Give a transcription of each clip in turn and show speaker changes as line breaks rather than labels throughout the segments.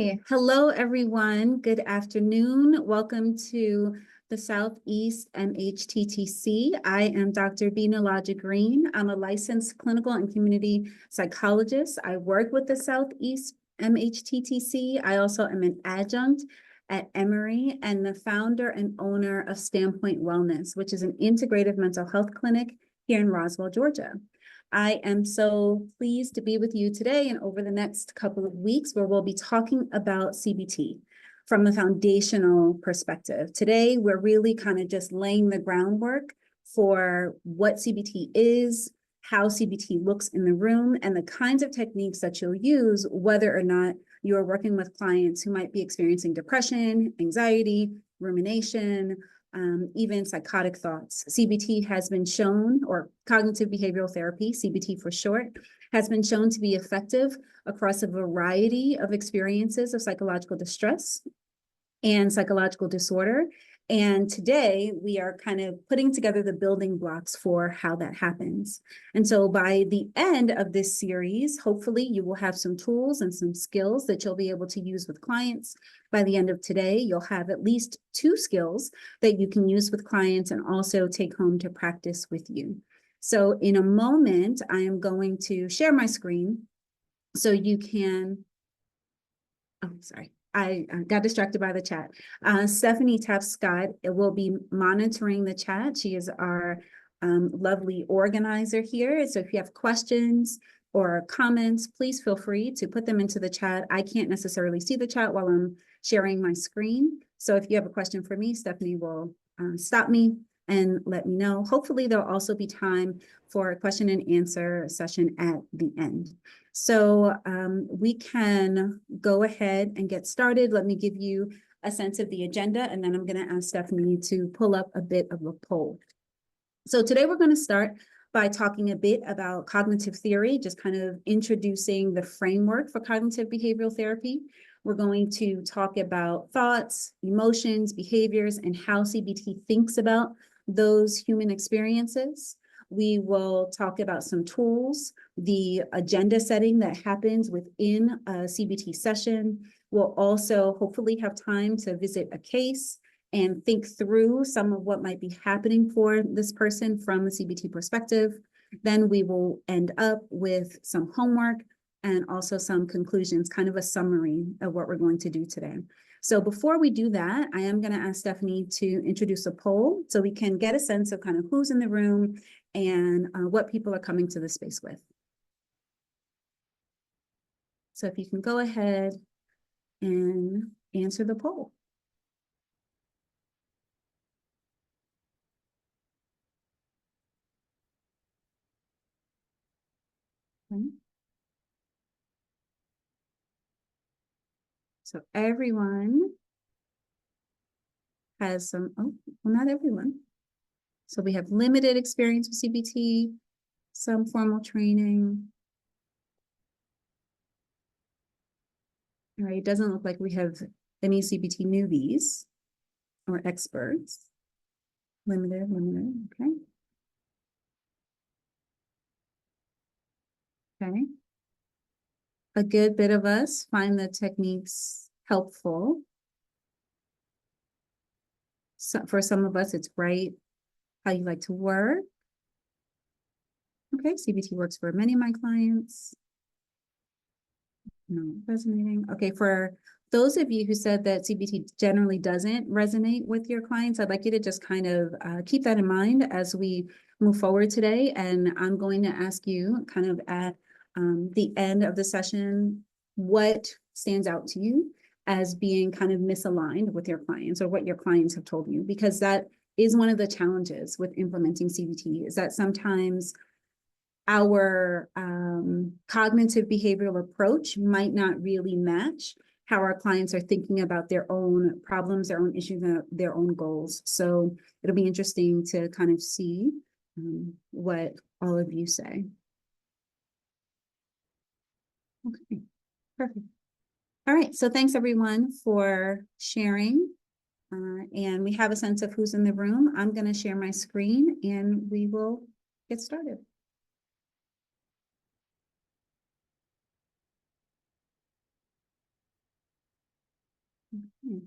Hello, everyone. Good afternoon. Welcome to the Southeast MHTTC. I am Dr. Bina Green. I'm a licensed clinical and community psychologist. I work with the Southeast MHTTC. I also am an adjunct at Emory and the founder and owner of Standpoint Wellness, which is an integrative mental health clinic here in Roswell, Georgia. I am so pleased to be with you today and over the next couple of weeks where we'll be talking about CBT from a foundational perspective. Today, we're really kind of just laying the groundwork for what CBT is, how CBT looks in the room, and the kinds of techniques that you'll use, whether or not you are working with clients who might be experiencing depression, anxiety, rumination, even psychotic thoughts. CBT has been shown, or cognitive behavioral therapy, CBT for short, has been shown to be effective across a variety of experiences of psychological distress and psychological disorder. And today we are kind of putting together the building blocks for how that happens. And so by the end of this series, hopefully you will have some tools and some skills that you'll be able to use with clients. By the end of today, you'll have at least 2 skills that you can use with clients and also take home to practice with you. So in a moment, I am going to share my screen so you can, sorry. I got distracted by the chat. Stephanie Tapp-Scott will be monitoring the chat. She is our lovely organizer here. So if you have questions or comments, please feel free to put them into the chat. I can't necessarily see the chat while I'm sharing my screen. So if you have a question for me, Stephanie will stop me and let me know. Hopefully there'll also be time for a question and answer session at the end. So we can go ahead and get started. Let me give you a sense of the agenda, and then I'm going to ask Stephanie to pull up a bit of a poll. So today we're going to start by talking a bit about cognitive theory, just kind of introducing the framework for cognitive behavioral therapy. We're going to talk about thoughts, emotions, behaviors, and how CBT thinks about those human experiences. We will talk about some tools, the agenda setting that happens within a CBT session. We'll also hopefully have time to visit a case and think through some of what might be happening for this person from a CBT perspective. Then we will end up with some homework and also some conclusions, kind of a summary of what we're going to do today. So before we do that, I am going to ask Stephanie to introduce a poll so we can get a sense of kind of who's in the room and what people are coming to the space with. So if you can go ahead and answer the poll. Okay. So everyone has some, oh, well, not everyone. So we have limited experience with CBT, some formal training. All right, it doesn't look like we have any CBT newbies or experts. Limited, okay. Okay. A good bit of us find the techniques helpful. So for some of us, it's right how you like to work. Okay, CBT works for many of my clients. No, resonating. Okay, for those of you who said that CBT generally doesn't resonate with your clients, I'd like you to just kind of keep that in mind as we move forward today. And I'm going to ask you kind of at the end of the session, what stands out to you as being kind of misaligned with your clients or what your clients have told you, because that is one of the challenges with implementing CBT, is that sometimes our cognitive behavioral approach might not really match how our clients are thinking about their own problems, their own issues, their own goals. So it'll be interesting to kind of see what all of you say. Okay, perfect. All right, so thanks everyone for sharing. And we have a sense of who's in the room. I'm going to share my screen and we will get started. Hmm.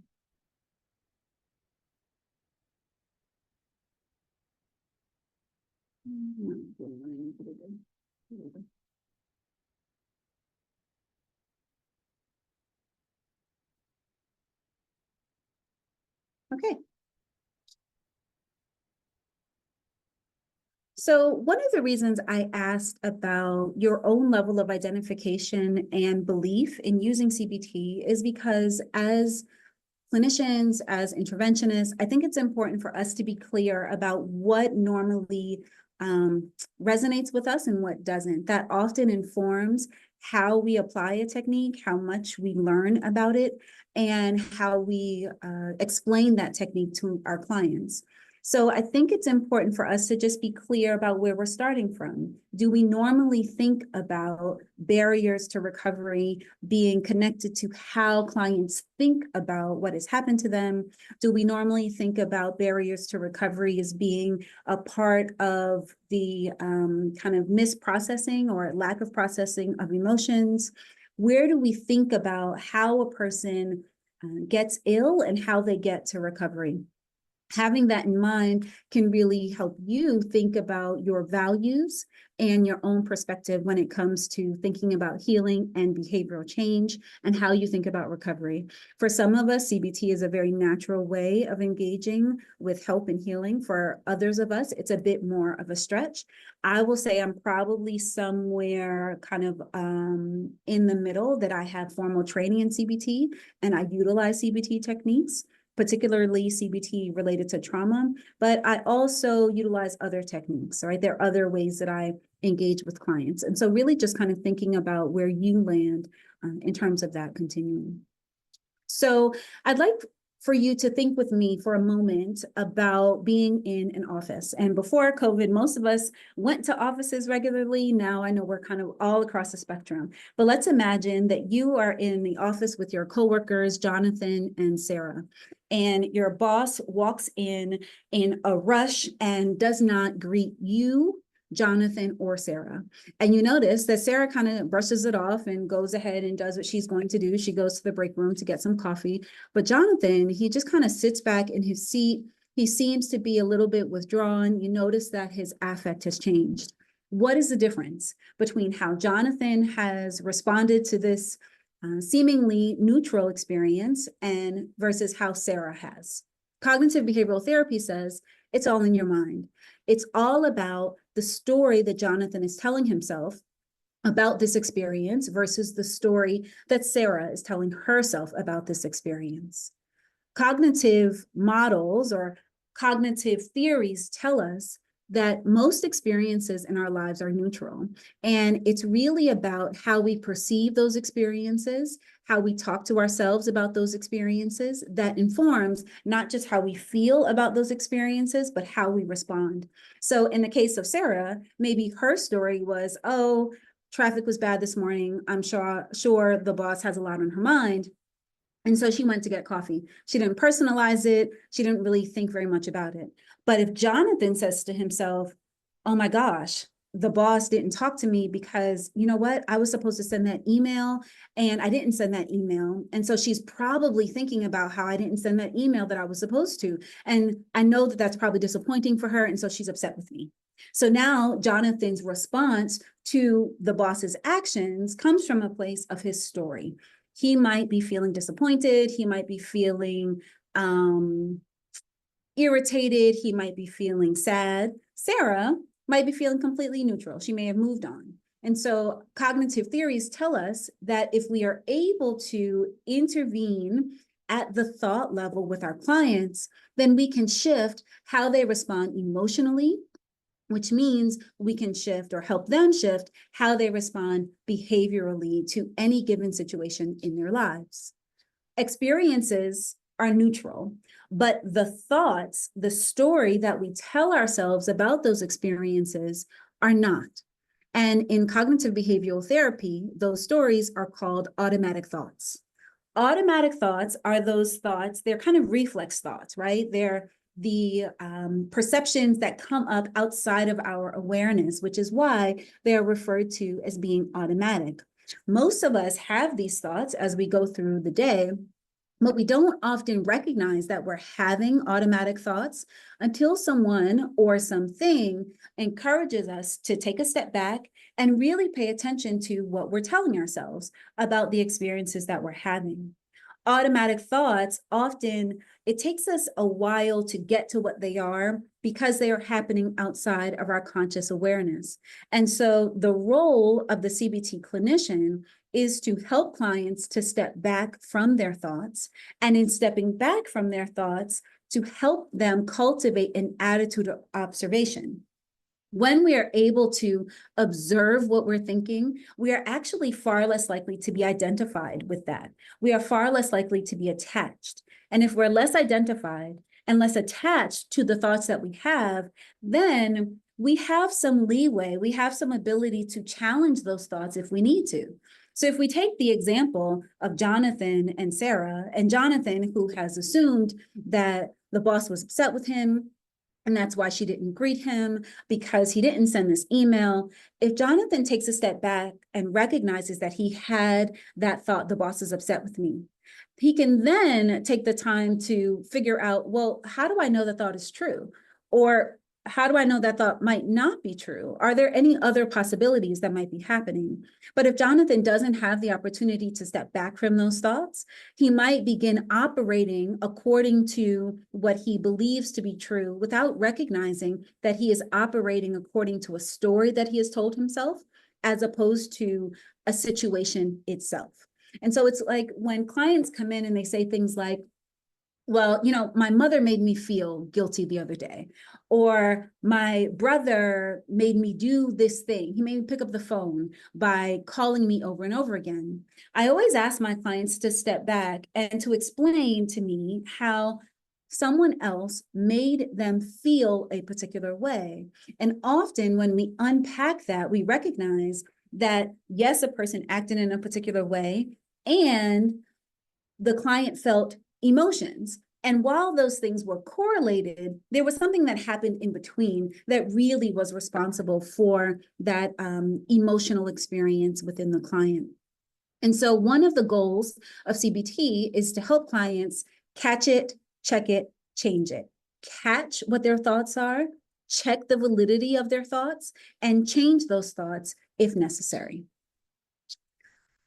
Okay. So one of the reasons I asked about your own level of identification and belief in using CBT is because as clinicians, as interventionists, I think it's important for us to be clear about what normally resonates with us and what doesn't. That often informs how we apply a technique, how much we learn about it, and how we explain that technique to our clients. So I think it's important for us to just be clear about where we're starting from. Do we normally think about barriers to recovery being connected to how clients think about what has happened to them? Do we normally think about barriers to recovery as being a part of the kind of misprocessing or lack of processing of emotions? Where do we think about how a person gets ill and how they get to recovery? Having that in mind can really help you think about your values and your own perspective when it comes to thinking about healing and behavioral change and how you think about recovery. For some of us, CBT is a very natural way of engaging with help and healing. For others of us, it's a bit more of a stretch. I will say I'm probably somewhere kind of in the middle, that I have formal training in CBT and I utilize CBT techniques, particularly CBT related to trauma, but I also utilize other techniques, right? There are other ways that I engage with clients. And so really just kind of thinking about where you land in terms of that continuum. So I'd like for you to think with me for a moment about being in an office. And before COVID, most of us went to offices regularly. Now I know we're kind of all across the spectrum, but let's imagine that you are in the office with your coworkers, Jonathan and Sarah, and your boss walks in a rush and does not greet you, Jonathan, or Sarah. And you notice that Sarah kind of brushes it off and goes ahead and does what she's going to do. She goes to the break room to get some coffee. But Jonathan, he just kind of sits back in his seat. He seems to be a little bit withdrawn. You notice that his affect has changed. What is the difference between how Jonathan has responded to this seemingly neutral experience and versus how Sarah has? Cognitive behavioral therapy says it's all in your mind. It's all about the story that Jonathan is telling himself about this experience versus the story that Sarah is telling herself about this experience. Cognitive models or cognitive theories tell us that most experiences in our lives are neutral. And it's really about how we perceive those experiences, how we talk to ourselves about those experiences, that informs not just how we feel about those experiences, but how we respond. So in the case of Sarah, maybe her story was, oh, traffic was bad this morning. I'm sure the boss has a lot on her mind. And so she went to get coffee. She didn't personalize it. She didn't really think very much about it. But if Jonathan says to himself, oh my gosh, the boss didn't talk to me because, you know what, I was supposed to send that email and I didn't send that email. And so she's probably thinking about how I didn't send that email that I was supposed to. And I know that that's probably disappointing for her. And so she's upset with me. So now Jonathan's response to the boss's actions comes from a place of his story. He might be feeling disappointed. He might be feeling irritated. He might be feeling sad. Sarah might be feeling completely neutral. She may have moved on. And so cognitive theories tell us that if we are able to intervene at the thought level with our clients, then we can shift how they respond emotionally, which means we can shift or help them shift how they respond behaviorally to any given situation in their lives. Experiences are neutral, but the thoughts, the story that we tell ourselves about those experiences are not. And in cognitive behavioral therapy, those stories are called automatic thoughts. Automatic thoughts are those thoughts, they're kind of reflex thoughts, right? They're the perceptions that come up outside of our awareness, which is why they are referred to as being automatic. Most of us have these thoughts as we go through the day, But we don't often recognize that we're having automatic thoughts until someone or something encourages us to take a step back and really pay attention to what we're telling ourselves about the experiences that we're having. Automatic thoughts often, it takes us a while to get to what they are because they are happening outside of our conscious awareness. And so the role of the CBT clinician is to help clients to step back from their thoughts, and in stepping back from their thoughts, to help them cultivate an attitude of observation. When we are able to observe what we're thinking, we are actually far less likely to be identified with that. We are far less likely to be attached. And if we're less identified and less attached to the thoughts that we have, then we have some leeway, we have some ability to challenge those thoughts if we need to. So if we take the example of Jonathan and Sarah, and Jonathan, who has assumed that the boss was upset with him, and that's why she didn't greet him, because he didn't send this email. If Jonathan takes a step back and recognizes that he had that thought, the boss is upset with me, he can then take the time to figure out, well, how do I know that thought is true? Or how do I know that thought might not be true? Are there any other possibilities that might be happening? But if Jonathan doesn't have the opportunity to step back from those thoughts, he might begin operating according to what he believes to be true without recognizing that he is operating according to a story that he has told himself, as opposed to a situation itself. And so it's like when clients come in and they say things like, well, my mother made me feel guilty the other day, or my brother made me do this thing. He made me pick up the phone by calling me over and over again. I always ask my clients to step back and to explain to me how someone else made them feel a particular way. And often when we unpack that, we recognize that, yes, a person acted in a particular way, and the client felt emotions. And while those things were correlated, there was something that happened in between that really was responsible for that emotional experience within the client. And so one of the goals of CBT is to help clients catch it, check it, change it. Catch what their thoughts are, check the validity of their thoughts, and change those thoughts if necessary.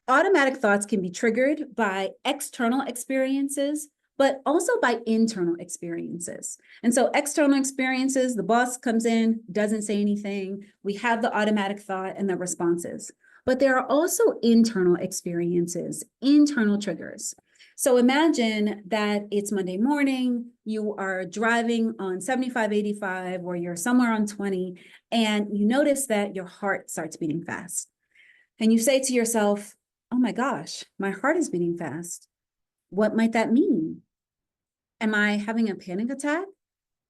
Automatic thoughts can be triggered by external experiences, but also by internal experiences. And so external experiences, the boss comes in, doesn't say anything. We have the automatic thought and the responses. But there are also internal experiences, internal triggers. So imagine that it's Monday morning, you are driving on 7585, or you're somewhere on 20, and you notice that your heart starts beating fast. And you say to yourself, oh my gosh, my heart is beating fast. What might that mean? Am I having a panic attack?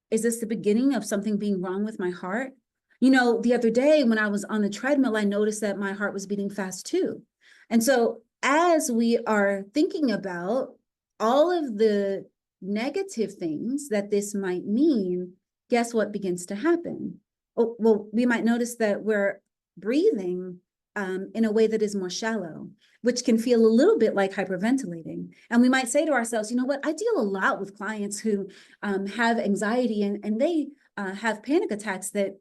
Is this the beginning of something being wrong with my heart? The other day when I was on the treadmill, I noticed that my heart was beating fast too. And so as we are thinking about all of the negative things that this might mean, guess what begins to happen? Oh, well, we might notice that we're breathing in a way that is more shallow, which can feel a little bit like hyperventilating. And we might say to ourselves, you know what, I deal a lot with clients who have anxiety and they have panic attacks that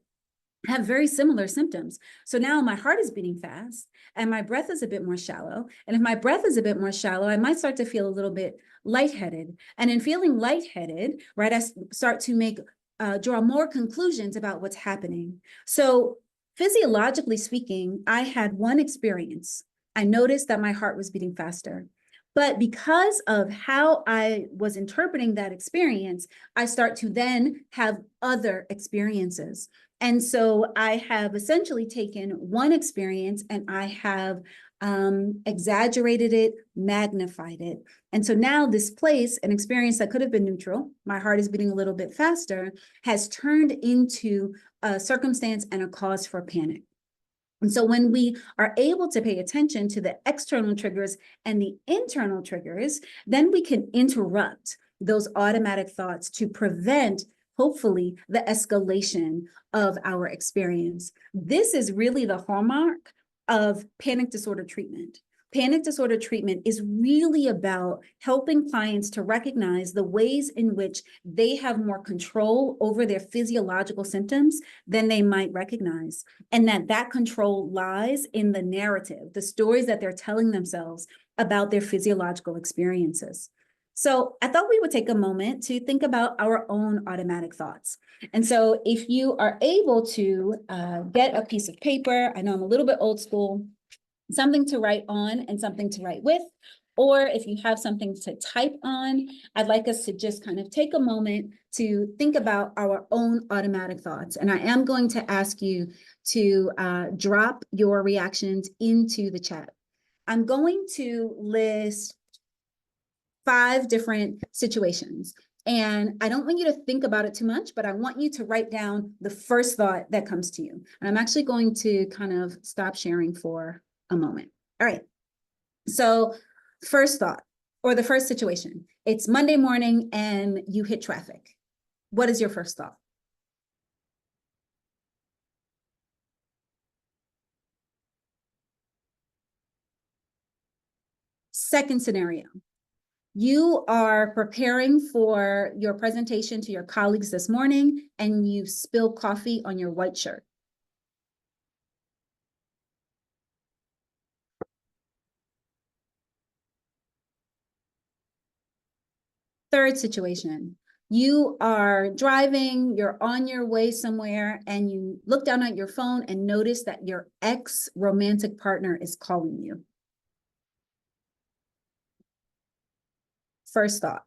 have very similar symptoms. So now my heart is beating fast and my breath is a bit more shallow. And if my breath is a bit more shallow, I might start to feel a little bit lightheaded. And in feeling lightheaded, right, I start to draw more conclusions about what's happening. So physiologically speaking, I had one experience. I noticed that my heart was beating faster. But because of how I was interpreting that experience, I start to then have other experiences. And so I have essentially taken one experience and I have exaggerated it, magnified it. And so now this place, an experience that could have been neutral, my heart is beating a little bit faster, has turned into a circumstance and a cause for panic. And so when we are able to pay attention to the external triggers and the internal triggers, then we can interrupt those automatic thoughts to prevent, hopefully, the escalation of our experience. This is really the hallmark of panic disorder treatment. Panic disorder treatment is really about helping clients to recognize the ways in which they have more control over their physiological symptoms than they might recognize. And that control lies in the narrative, the stories that they're telling themselves about their physiological experiences. So I thought we would take a moment to think about our own automatic thoughts. And so if you are able to get a piece of paper, I know I'm a little bit old school, something to write on and something to write with, or if you have something to type on, I'd like us to just kind of take a moment to think about our own automatic thoughts. And I am going to ask you to drop your reactions into the chat. I'm going to list 5 different situations. And I don't want you to think about it too much, but I want you to write down the first thought that comes to you. And I'm actually going to kind of stop sharing for a moment. All right. So first thought, or the first situation, it's Monday morning and you hit traffic. What is your first thought? Second scenario, you are preparing for your presentation to your colleagues this morning and you spill coffee on your white shirt. Third situation, you are driving, you're on your way somewhere, and you look down at your phone and notice that your ex-romantic partner is calling you. First thought.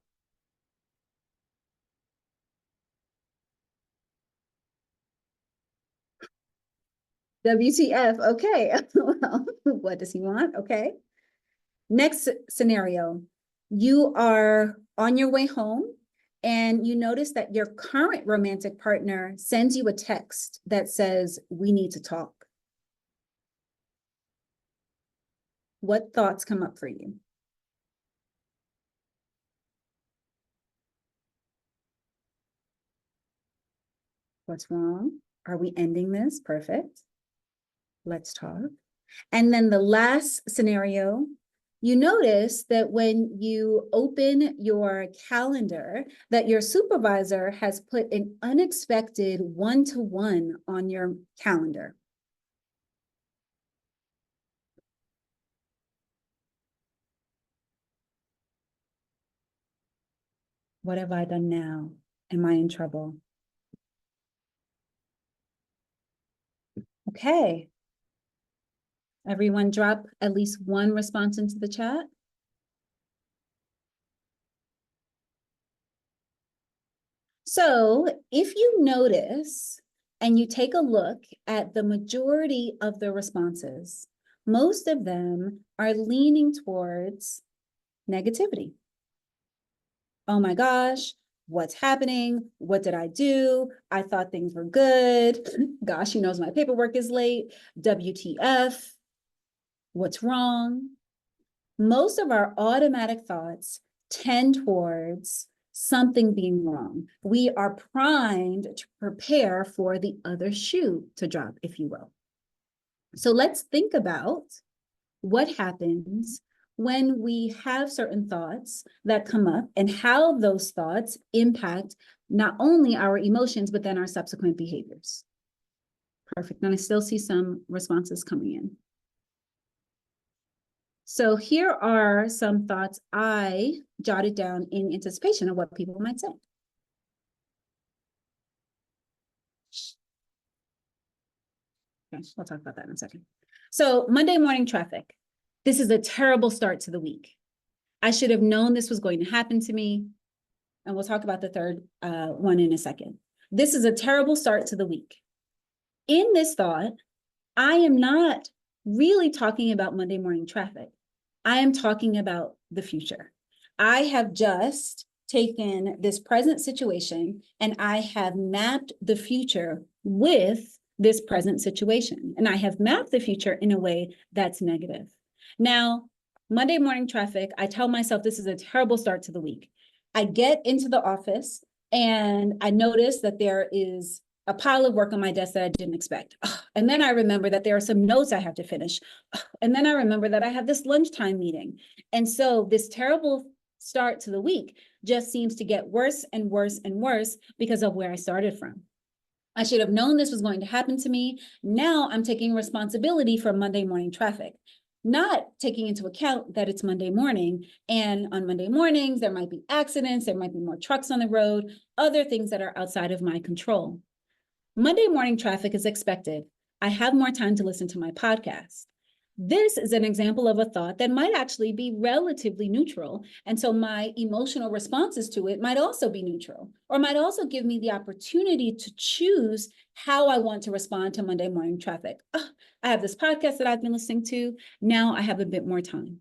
WTF, okay. Well, what does he want? Okay. Next scenario, you are on your way home and you notice that your current romantic partner sends you a text that says, "We need to talk." What thoughts come up for you? What's wrong? Are we ending this? Perfect. Let's talk. And then the last scenario, you notice that when you open your calendar, that your supervisor has put an unexpected one-to-one on your calendar. What have I done now? Am I in trouble? Okay. Everyone drop at least one response into the chat. So if you notice and you take a look at the majority of the responses, most of them are leaning towards negativity. Oh my gosh, what's happening? What did I do? I thought things were good. Gosh, he knows my paperwork is late. WTF? What's wrong? Most of our automatic thoughts tend towards something being wrong. We are primed to prepare for the other shoe to drop, if you will. So let's think about what happens when we have certain thoughts that come up and how those thoughts impact not only our emotions, but then our subsequent behaviors. Perfect. And I still see some responses coming in. So here are some thoughts I jotted down in anticipation of what people might say. Okay, we'll talk about that in a second. So Monday morning traffic. This is a terrible start to the week. I should have known this was going to happen to me. And we'll talk about the third one in a second. This is a terrible start to the week. In this thought, I am not really talking about Monday morning traffic. I am talking about the future. I have just taken this present situation and I have mapped the future with this present situation. And I have mapped the future in a way that's negative. Now, Monday morning traffic, I tell myself this is a terrible start to the week. I get into the office and I notice that there is a pile of work on my desk that I didn't expect. And then I remember that there are some notes I have to finish. And then I remember that I have this lunchtime meeting. And so this terrible start to the week just seems to get worse and worse and worse because of where I started from. I should have known this was going to happen to me. Now I'm taking responsibility for Monday morning traffic, not taking into account that it's Monday morning. And on Monday mornings, there might be accidents, there might be more trucks on the road, other things that are outside of my control. Monday morning traffic is expected. I have more time to listen to my podcast. This is an example of a thought that might actually be relatively neutral. And so my emotional responses to it might also be neutral, or might also give me the opportunity to choose how I want to respond to Monday morning traffic. I have this podcast that I've been listening to. Now I have a bit more time.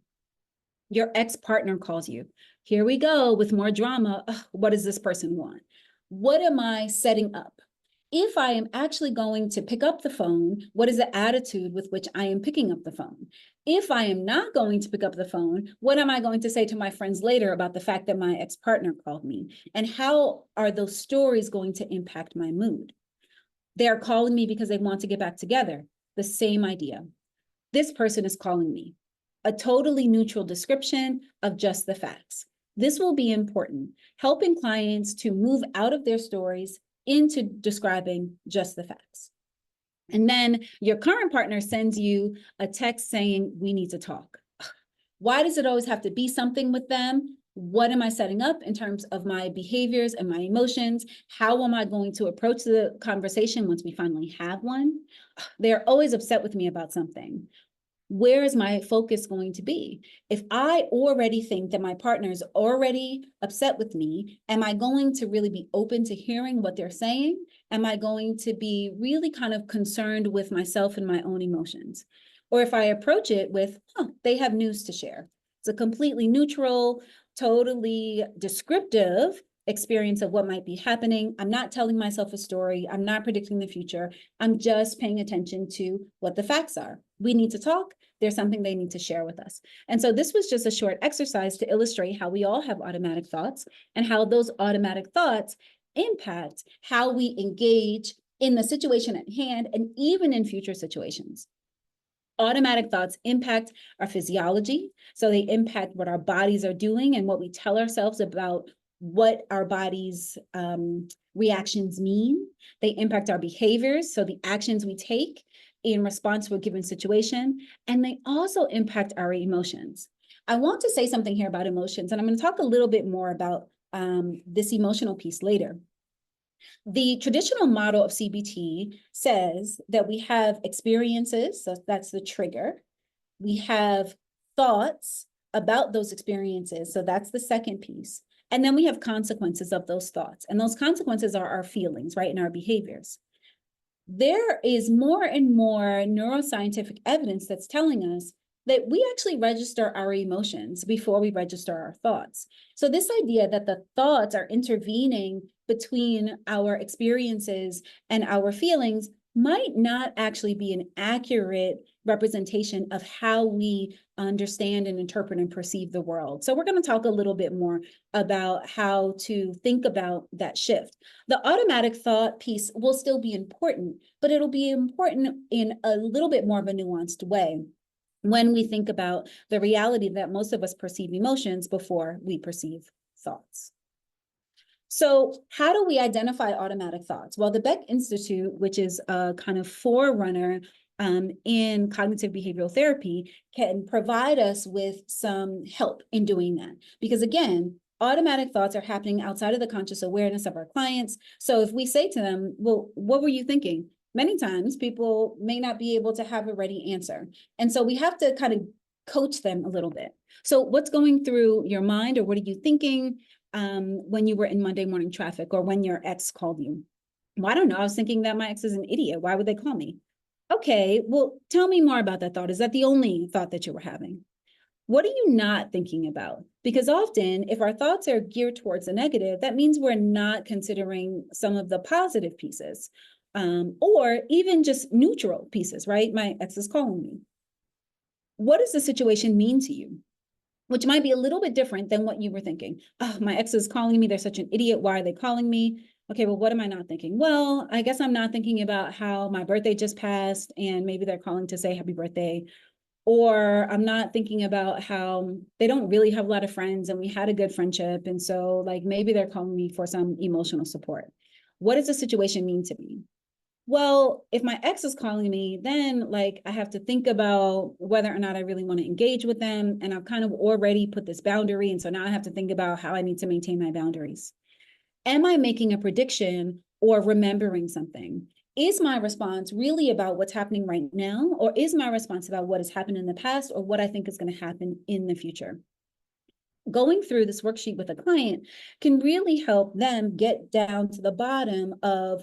Your ex-partner calls you. Here we go with more drama. What does this person want? What am I setting up? If I am actually going to pick up the phone, what is the attitude with which I am picking up the phone? If I am not going to pick up the phone, what am I going to say to my friends later about the fact that my ex-partner called me? And how are those stories going to impact my mood? They are calling me because they want to get back together. The same idea. This person is calling me. A totally neutral description of just the facts. This will be important, helping clients to move out of their stories into describing just the facts. And then your current partner sends you a text saying, we need to talk. Why does it always have to be something with them? What am I setting up in terms of my behaviors and my emotions? How am I going to approach the conversation once we finally have one? They're always upset with me about something. Where is my focus going to be? If I already think that my partner is already upset with me, am I going to really be open to hearing what they're saying? Am I going to be really kind of concerned with myself and my own emotions? Or if I approach it with, they have news to share. It's a completely neutral, totally descriptive experience of what might be happening. I'm not telling myself a story. I'm not predicting the future. I'm just paying attention to what the facts are. We need to talk. There's something they need to share with us. And so this was just a short exercise to illustrate how we all have automatic thoughts and how those automatic thoughts impact how we engage in the situation at hand and even in future situations. Automatic thoughts impact our physiology. So they impact what our bodies are doing and what we tell ourselves about what our body's reactions mean. They impact our behaviors, so the actions we take in response to a given situation, and they also impact our emotions. I want to say something here about emotions, and I'm going to talk a little bit more about this emotional piece later. The traditional model of CBT says that we have experiences, so that's the trigger. We have thoughts about those experiences, so that's the second piece. And then we have consequences of those thoughts. And those consequences are our feelings, right, and our behaviors. There is more and more neuroscientific evidence that's telling us that we actually register our emotions before we register our thoughts. So this idea that the thoughts are intervening between our experiences and our feelings might not actually be an accurate representation of how we understand and interpret and perceive the world. So we're going to talk a little bit more about how to think about that shift. The automatic thought piece will still be important, but it'll be important in a little bit more of a nuanced way when we think about the reality that most of us perceive emotions before we perceive thoughts. So how do we identify automatic thoughts? Well, the Beck Institute, which is a kind of forerunner in cognitive behavioral therapy, can provide us with some help in doing that. Because again, automatic thoughts are happening outside of the conscious awareness of our clients. So if we say to them, well, what were you thinking? Many times people may not be able to have a ready answer. And so we have to kind of coach them a little bit. So what's going through your mind, or what are you thinking when you were in Monday morning traffic, or when your ex called you? Well, I don't know. I was thinking that my ex is an idiot. Why would they call me? Okay, well, tell me more about that thought. Is that the only thought that you were having? What are you not thinking about? Because often, if our thoughts are geared towards the negative, that means we're not considering some of the positive pieces, or even just neutral pieces, right? My ex is calling me. What does the situation mean to you? Which might be a little bit different than what you were thinking. Oh, my ex is calling me. They're such an idiot. Why are they calling me? Okay, well, what am I not thinking? Well, I guess I'm not thinking about how my birthday just passed and maybe they're calling to say happy birthday. Or I'm not thinking about how they don't really have a lot of friends and we had a good friendship. And so, like, maybe they're calling me for some emotional support. What does the situation mean to me? Well, if my ex is calling me, then like I have to think about whether or not I really want to engage with them. And I've kind of already put this boundary. And so now I have to think about how I need to maintain my boundaries. Am I making a prediction or remembering something? Is my response really about what's happening right now? Or is my response about what has happened in the past or what I think is going to happen in the future? Going through this worksheet with a client can really help them get down to the bottom of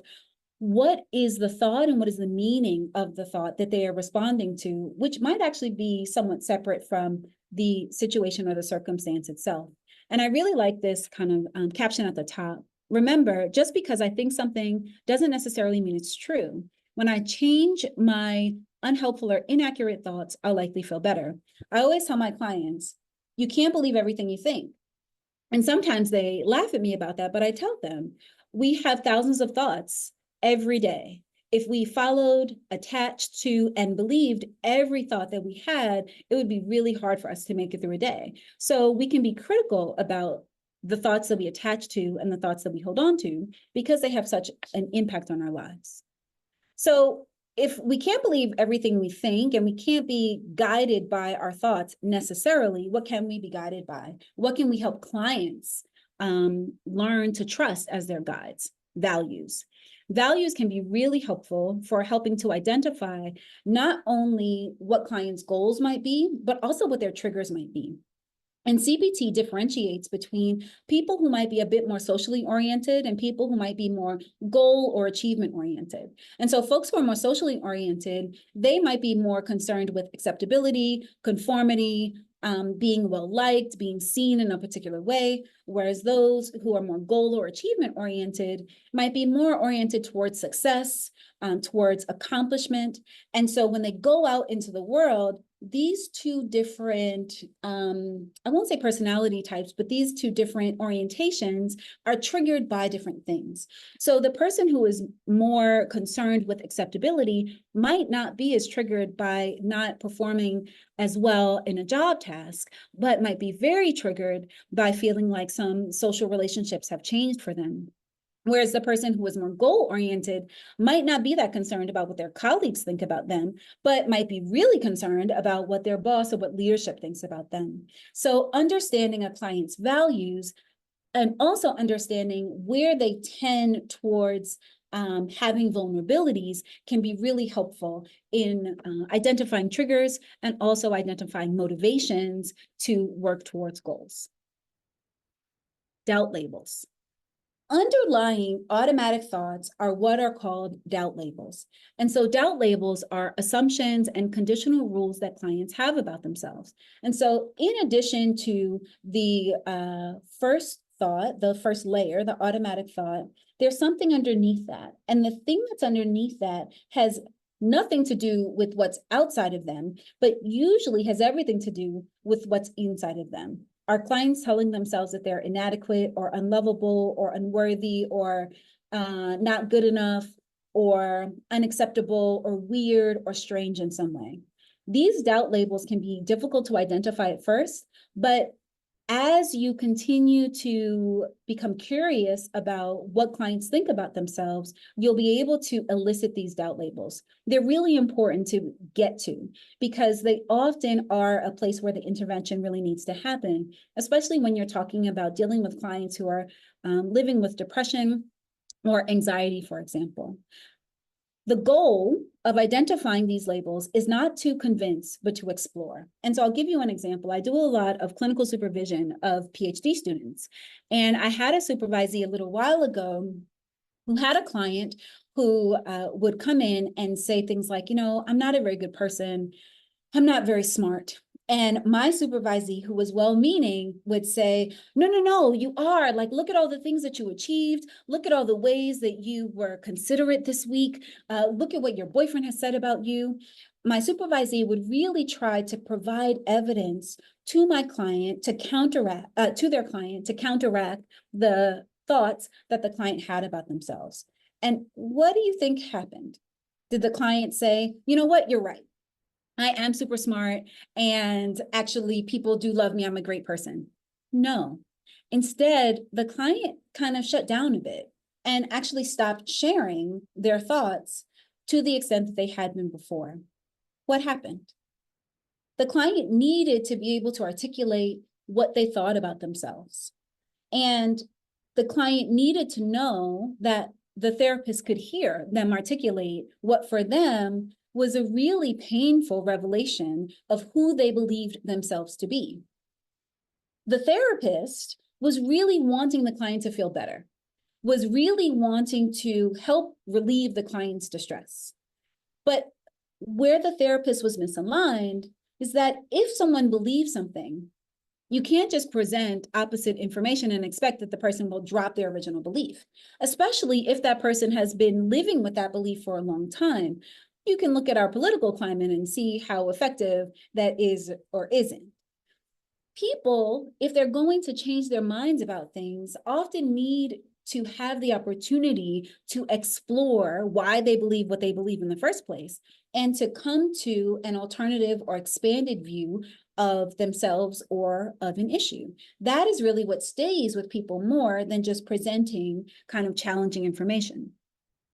what is the thought and what is the meaning of the thought that they are responding to, which might actually be somewhat separate from the situation or the circumstance itself. And I really like this kind of caption at the top. Remember, just because I think something doesn't necessarily mean it's true. When I change my unhelpful or inaccurate thoughts, I'll likely feel better. I always tell my clients, you can't believe everything you think. And sometimes they laugh at me about that, but I tell them, we have thousands of thoughts every day. If we followed, attached to, and believed every thought that we had, it would be really hard for us to make it through a day. So we can be critical about the thoughts that we attach to and the thoughts that we hold on to because they have such an impact on our lives. So if we can't believe everything we think and we can't be guided by our thoughts necessarily, what can we be guided by? What can we help clients learn to trust as their guides? Values. Values can be really helpful for helping to identify not only what clients' goals might be, but also what their triggers might be. And CBT differentiates between people who might be a bit more socially oriented and people who might be more goal or achievement oriented. And so folks who are more socially oriented, they might be more concerned with acceptability, conformity, being well liked, being seen in a particular way, whereas those who are more goal or achievement oriented might be more oriented towards success, towards accomplishment. And so when they go out into the world, these two different, I won't say personality types, but these two different orientations are triggered by different things. So the person who is more concerned with acceptability might not be as triggered by not performing as well in a job task, but might be very triggered by feeling like some social relationships have changed for them. Whereas the person who is more goal-oriented might not be that concerned about what their colleagues think about them, but might be really concerned about what their boss or what leadership thinks about them. So understanding a client's values and also understanding where they tend towards having vulnerabilities can be really helpful in identifying triggers and also identifying motivations to work towards goals. Doubt labels. Underlying automatic thoughts are what are called doubt labels. And so doubt labels are assumptions and conditional rules that clients have about themselves. And so in addition to the first thought, the first layer, the automatic thought, there's something underneath that. And the thing that's underneath that has nothing to do with what's outside of them, but usually has everything to do with what's inside of them. Are clients telling themselves that they're inadequate or unlovable or unworthy or not good enough or unacceptable or weird or strange in some way? These doubt labels can be difficult to identify at first, but as you continue to become curious about what clients think about themselves, you'll be able to elicit these doubt labels. They're really important to get to because they often are a place where the intervention really needs to happen, especially when you're talking about dealing with clients who are living with depression or anxiety, for example. The goal of identifying these labels is not to convince, but to explore. And so I'll give you an example. I do a lot of clinical supervision of PhD students. And I had a supervisee a little while ago who had a client who would come in and say things like, you know, I'm not a very good person. I'm not very smart. And my supervisee, who was well-meaning, would say, no, no, no, you are. Like, look at all the things that you achieved. Look at all the ways that you were considerate this week. Look at what your boyfriend has said about you. My supervisee would really try to provide evidence to my client to counteract, to their client to counteract the thoughts that the client had about themselves. And what do you think happened? Did the client say, you know what, you're right. I am super smart, and actually people do love me. I'm a great person. No. Instead, the client kind of shut down a bit and actually stopped sharing their thoughts to the extent that they had been before. What happened? The client needed to be able to articulate what they thought about themselves. And the client needed to know that the therapist could hear them articulate what for them was a really painful revelation of who they believed themselves to be. The therapist was really wanting the client to feel better, was really wanting to help relieve the client's distress. But where the therapist was misaligned is that if someone believes something, you can't just present opposite information and expect that the person will drop their original belief, especially if that person has been living with that belief for a long time. You can look at our political climate and see how effective that is or isn't. People, if they're going to change their minds about things, often need to have the opportunity to explore why they believe what they believe in the first place, and to come to an alternative or expanded view of themselves or of an issue. That is really what stays with people more than just presenting kind of challenging information.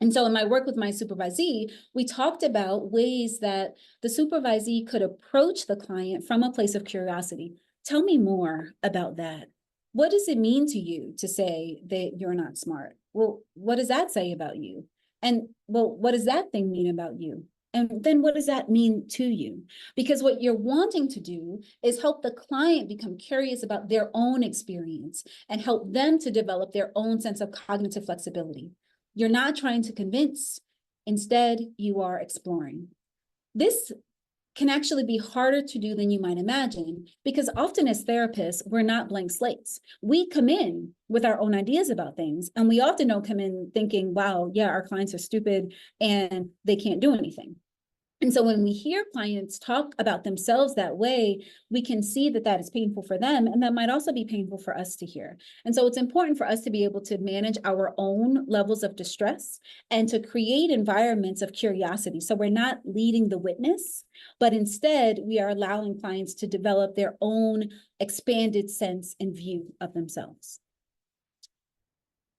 And so in my work with my supervisee, we talked about ways that the supervisee could approach the client from a place of curiosity. Tell me more about that. What does it mean to you to say that you're not smart? Well, what does that say about you? And well, what does that thing mean about you? And then what does that mean to you? Because what you're wanting to do is help the client become curious about their own experience and help them to develop their own sense of cognitive flexibility. You're not trying to convince. Instead, you are exploring. This can actually be harder to do than you might imagine, because often as therapists, we're not blank slates. We come in with our own ideas about things, and we often don't come in thinking, wow, yeah, our clients are stupid and they can't do anything. And so when we hear clients talk about themselves that way, we can see that that is painful for them, and that might also be painful for us to hear. And so it's important for us to be able to manage our own levels of distress and to create environments of curiosity. So we're not leading the witness, but instead we are allowing clients to develop their own expanded sense and view of themselves.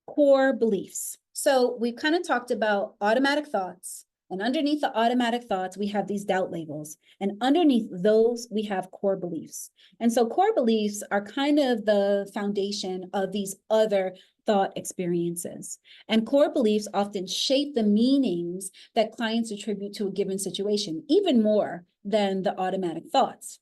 Core beliefs. So we've kind of talked about automatic thoughts. And underneath the automatic thoughts, we have these doubt labels. And underneath those, we have core beliefs. And so core beliefs are kind of the foundation of these other thought experiences. And core beliefs often shape the meanings that clients attribute to a given situation, even more than the automatic thoughts.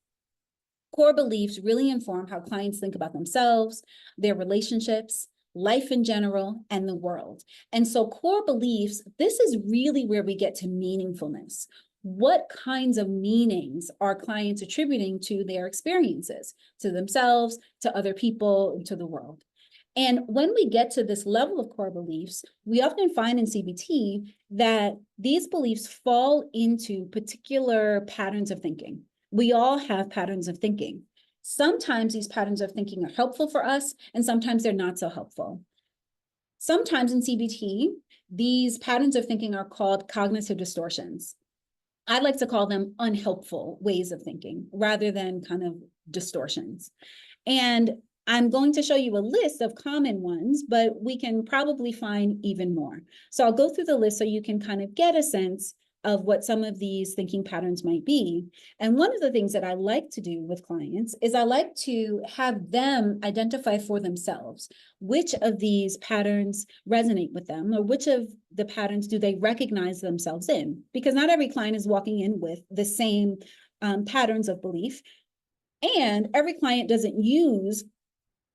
Core beliefs really inform how clients think about themselves, their relationships, life in general, and the world. And so core beliefs, this is really where we get to meaningfulness. What kinds of meanings are clients attributing to their experiences, to themselves, to other people, to the world? And when we get to this level of core beliefs, we often find in CBT that these beliefs fall into particular patterns of thinking. We all have patterns of thinking. Sometimes these patterns of thinking are helpful for us, and sometimes they're not so helpful. Sometimes in CBT, these patterns of thinking are called cognitive distortions. I like to call them unhelpful ways of thinking rather than kind of distortions. And I'm going to show you a list of common ones, but we can probably find even more. So I'll go through the list so you can kind of get a sense of what some of these thinking patterns might be. And one of the things that I like to do with clients is I like to have them identify for themselves which of these patterns resonate with them, or which of the patterns do they recognize themselves in, because not every client is walking in with the same patterns of belief, and every client doesn't use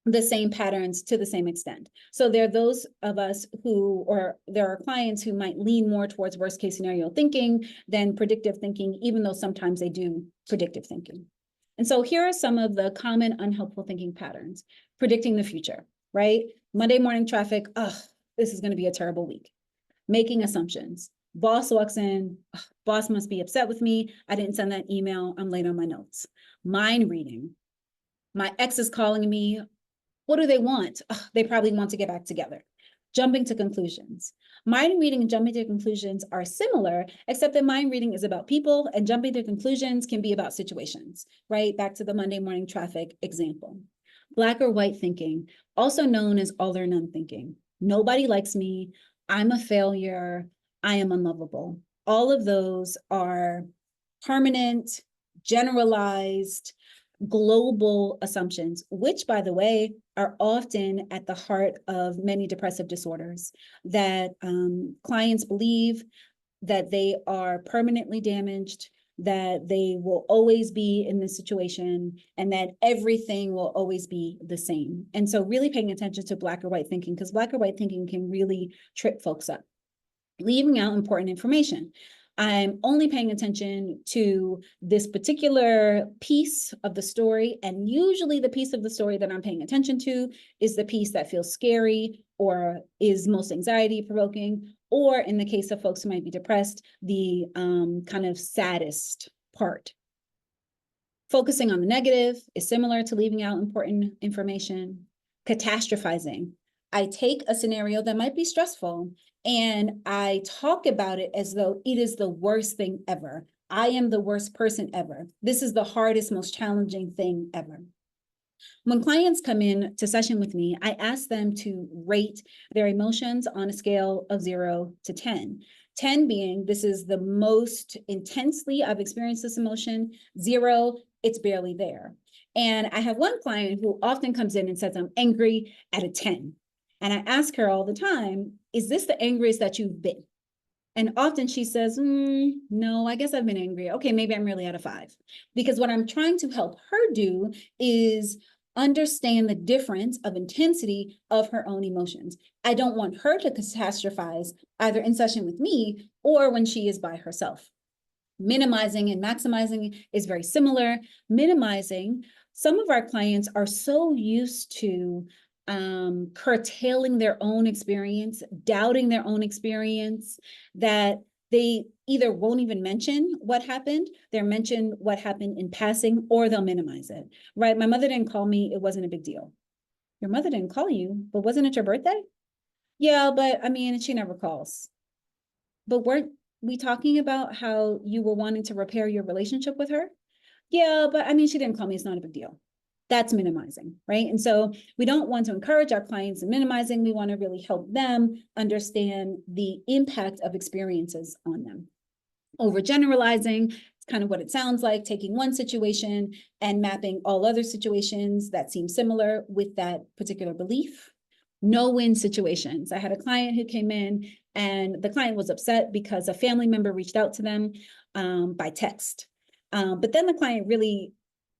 the same patterns to the same extent. So there are those of us who, or there are clients who might lean more towards worst case scenario thinking than predictive thinking, even though sometimes they do predictive thinking. And so here are some of the common unhelpful thinking patterns. Predicting the future, right? Monday morning traffic, this is going to be a terrible week. Making assumptions. Boss walks in, boss must be upset with me. I didn't send that email. I'm late on my notes. Mind reading. My ex is calling me. What do they want? Ugh, they probably want to get back together. Jumping to conclusions. Mind reading and jumping to conclusions are similar, except that mind reading is about people and jumping to conclusions can be about situations, right? Back to the Monday morning traffic example. Black or white thinking, also known as all or none thinking. Nobody likes me. I'm a failure. I am unlovable. All of those are permanent, generalized, global assumptions, which, by the way, are often at the heart of many depressive disorders, that clients believe that they are permanently damaged, that they will always be in this situation, and that everything will always be the same. And so really paying attention to black or white thinking, because black or white thinking can really trip folks up. Leaving out important information. I'm only paying attention to this particular piece of the story. And usually the piece of the story that I'm paying attention to is the piece that feels scary or is most anxiety provoking, or in the case of folks who might be depressed, the kind of saddest part. Focusing on the negative is similar to leaving out important information. Catastrophizing. I take a scenario that might be stressful and I talk about it as though it is the worst thing ever. I am the worst person ever. This is the hardest, most challenging thing ever. When clients come in to session with me, I ask them to rate their emotions on a scale of 0 to 10. 10 being, this is the most intensely I've experienced this emotion. 0, it's barely there. And I have one client who often comes in and says, I'm angry at a 10. And I ask her all the time, is this the angriest that you've been? And often she says, no, I guess I've been angry. Okay, maybe I'm really at a 5. Because what I'm trying to help her do is understand the difference of intensity of her own emotions. I don't want her to catastrophize either in session with me or when she is by herself. Minimizing and maximizing is very similar. Minimizing, some of our clients are so used to curtailing their own experience, doubting their own experience, that they either won't even mention what happened, they'll mention what happened in passing, or they'll minimize it, right? My mother didn't call me, it wasn't a big deal. Your mother didn't call you, but wasn't it your birthday? Yeah, but I mean, she never calls. But weren't we talking about how you were wanting to repair your relationship with her? Yeah, but I mean, she didn't call me, it's not a big deal. That's minimizing, right? And so we don't want to encourage our clients in minimizing. We want to really help them understand the impact of experiences on them. Overgeneralizing, it's kind of what it sounds like, taking one situation and mapping all other situations that seem similar with that particular belief. No-win situations. I had a client who came in and the client was upset because a family member reached out to them by text. But then the client really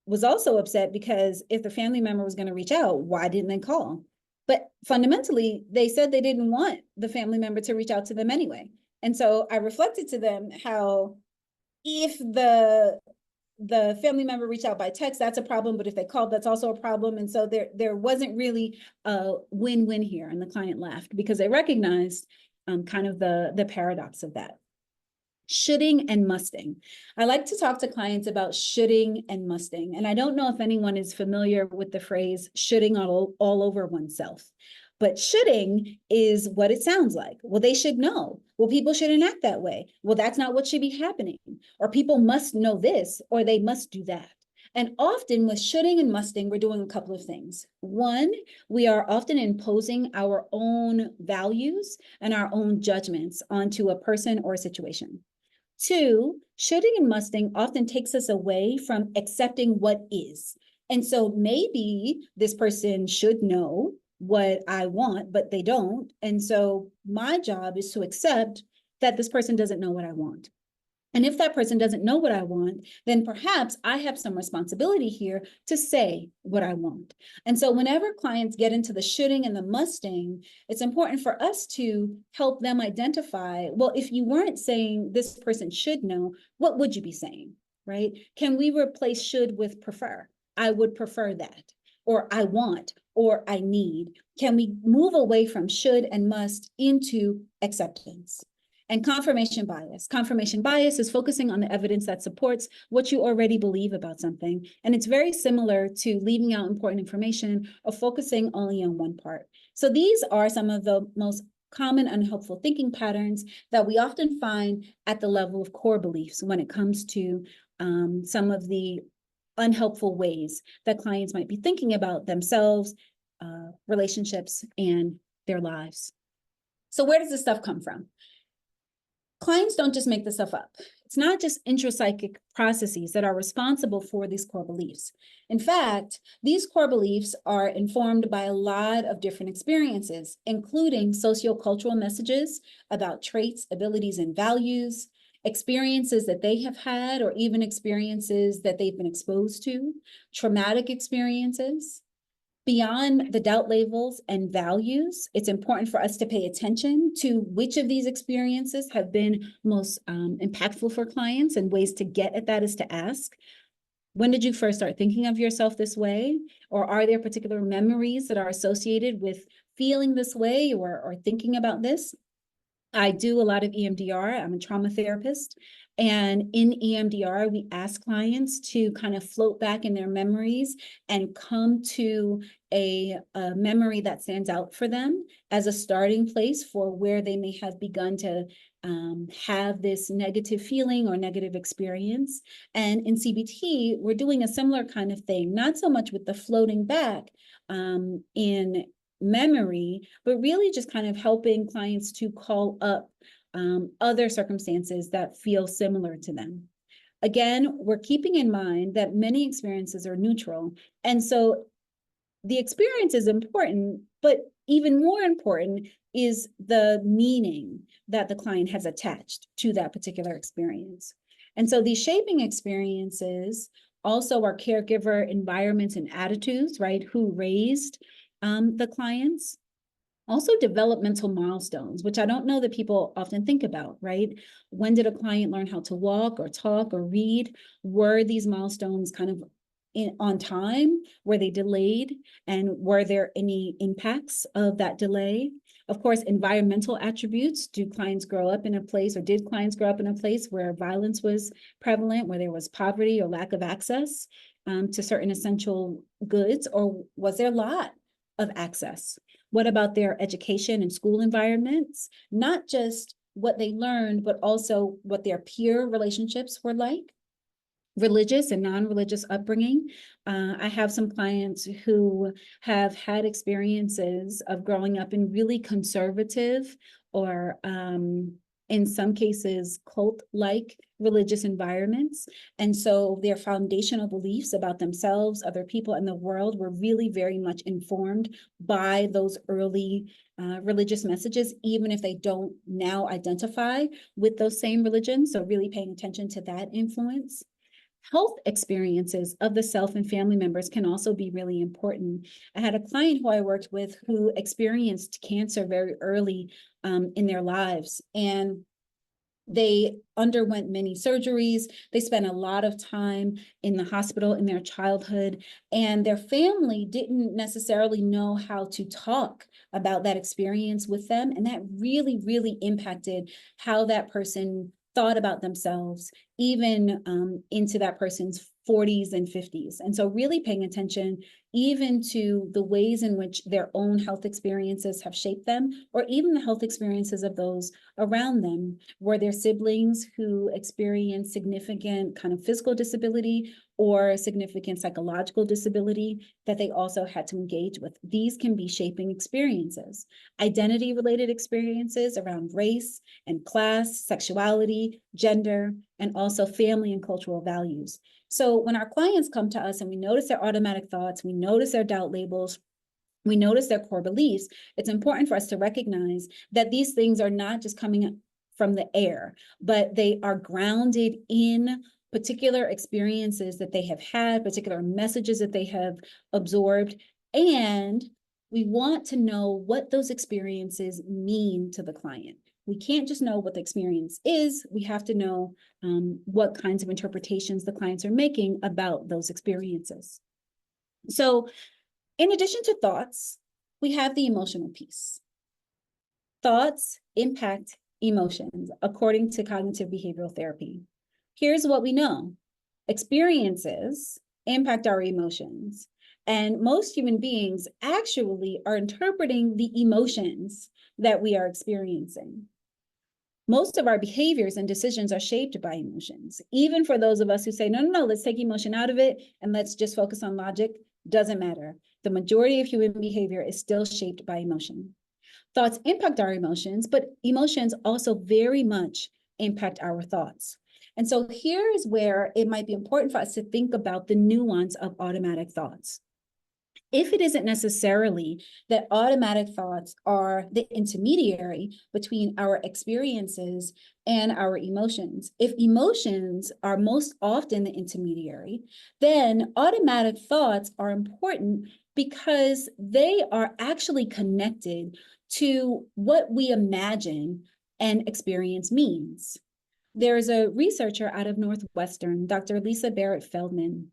was also upset because if the family member was going to reach out, why didn't they call? But fundamentally, they said they didn't want the family member to reach out to them anyway. And so I reflected to them how if the family member reached out by text, that's a problem. But if they called, that's also a problem. And so there wasn't really a win-win here. And the client laughed because they recognized kind of the paradox of that. Shoulding and musting. I like to talk to clients about shoulding and musting. And I don't know if anyone is familiar with the phrase shoulding all over oneself. But shoulding is what it sounds like. Well, they should know. Well, people shouldn't act that way. Well, that's not what should be happening. Or people must know this, or they must do that. And often with shoulding and musting, we're doing a couple of things. One, we are often imposing our own values and our own judgments onto a person or a situation. Two, shoulding and musting often takes us away from accepting what is. And so maybe this person should know what I want, but they don't. And so my job is to accept that this person doesn't know what I want. And if that person doesn't know what I want, then perhaps I have some responsibility here to say what I want. And so whenever clients get into the shoulding and the musting, it's important for us to help them identify, well, if you weren't saying this person should know, what would you be saying, right? Can we replace should with prefer? I would prefer that, or I want, or I need. Can we move away from should and must into acceptance? And confirmation bias. Confirmation bias is focusing on the evidence that supports what you already believe about something. And it's very similar to leaving out important information or focusing only on one part. So these are some of the most common unhelpful thinking patterns that we often find at the level of core beliefs when it comes to some of the unhelpful ways that clients might be thinking about themselves, relationships, and their lives. So where does this stuff come from? Clients don't just make this stuff up. It's not just intrapsychic processes that are responsible for these core beliefs. In fact, these core beliefs are informed by a lot of different experiences, including sociocultural messages about traits, abilities, and values, experiences that they have had, or even experiences that they've been exposed to, traumatic experiences. Beyond the doubt labels and values, it's important for us to pay attention to which of these experiences have been most impactful for clients, and ways to get at that is to ask, when did you first start thinking of yourself this way? Or are there particular memories that are associated with feeling this way or thinking about this? I do a lot of EMDR. I'm a trauma therapist. And in EMDR, we ask clients to kind of float back in their memories and come to a memory that stands out for them as a starting place for where they may have begun to have this negative feeling or negative experience. And in CBT, we're doing a similar kind of thing, not so much with the floating back in memory, but really just kind of helping clients to call up other circumstances that feel similar to them. Again, we're keeping in mind that many experiences are neutral. And so the experience is important, but even more important is the meaning that the client has attached to that particular experience. And so these shaping experiences also are caregiver environments and attitudes, right? Who raised the clients. Also developmental milestones, which I don't know that people often think about, right? When did a client learn how to walk or talk or read? Were these milestones kind of on time? Were they delayed? And were there any impacts of that delay? Of course, environmental attributes. Do clients grow up in a place, or did clients grow up in a place where violence was prevalent, where there was poverty or lack of access to certain essential goods, or was there a lot of access? What about their education and school environments? Not just what they learned, but also what their peer relationships were like, religious and non-religious upbringing. I have some clients who have had experiences of growing up in really conservative or in some cases cult-like religious environments. And so their foundational beliefs about themselves, other people, and the world were really very much informed by those early religious messages, even if they don't now identify with those same religions. So really paying attention to that influence. Health experiences of the self and family members can also be really important. I had a client who I worked with who experienced cancer very early in their lives, and they underwent many surgeries. They spent a lot of time in the hospital in their childhood, and their family didn't necessarily know how to talk about that experience with them. And that really, really impacted how that person thought about themselves, even into that person's 40s and 50s. And so really paying attention even to the ways in which their own health experiences have shaped them, or even the health experiences of those around them. Were there siblings who experienced significant kind of physical disability or significant psychological disability that they also had to engage with? These can be shaping experiences. Identity-related experiences around race and class, sexuality, gender, and also family and cultural values. So when our clients come to us and we notice their automatic thoughts, we notice their doubt labels, we notice their core beliefs, it's important for us to recognize that these things are not just coming from the air, but they are grounded in particular experiences that they have had, particular messages that they have absorbed. And we want to know what those experiences mean to the client. We can't just know what the experience is. We have to know what kinds of interpretations the clients are making about those experiences. So in addition to thoughts, we have the emotional piece. Thoughts impact emotions, according to cognitive behavioral therapy. Here's what we know. Experiences impact our emotions. And most human beings actually are interpreting the emotions that we are experiencing. Most of our behaviors and decisions are shaped by emotions. Even for those of us who say, no, let's take emotion out of it and let's just focus on logic, doesn't matter. The majority of human behavior is still shaped by emotion. Thoughts impact our emotions, but emotions also very much impact our thoughts. And so here is where it might be important for us to think about the nuance of automatic thoughts. If it isn't necessarily that automatic thoughts are the intermediary between our experiences and our emotions, if emotions are most often the intermediary, then automatic thoughts are important because they are actually connected to what we imagine and experience means. There's a researcher out of Northwestern, Dr. Lisa Barrett Feldman,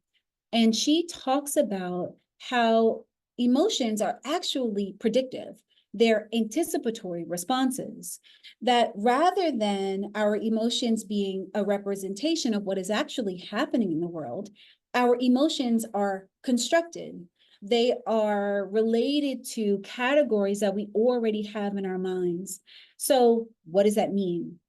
and she talks about how emotions are actually predictive. They're anticipatory responses, that rather than our emotions being a representation of what is actually happening in the world, our emotions are constructed. They are related to categories that we already have in our minds. So what does that mean?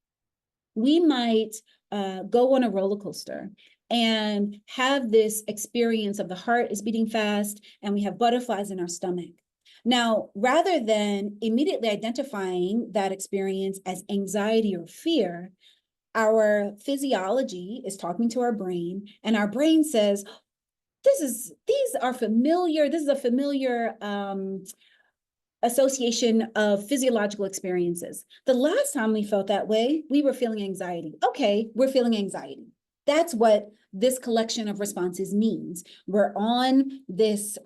We might go on a roller coaster and have this experience of the heart is beating fast and we have butterflies in our stomach. Now, rather than immediately identifying that experience as anxiety or fear, our physiology is talking to our brain, and our brain says, these are familiar, this is a familiar association of physiological experiences. The last time we felt that way, we were feeling anxiety. Okay, we're feeling anxiety. That's what this collection of responses means. We're on this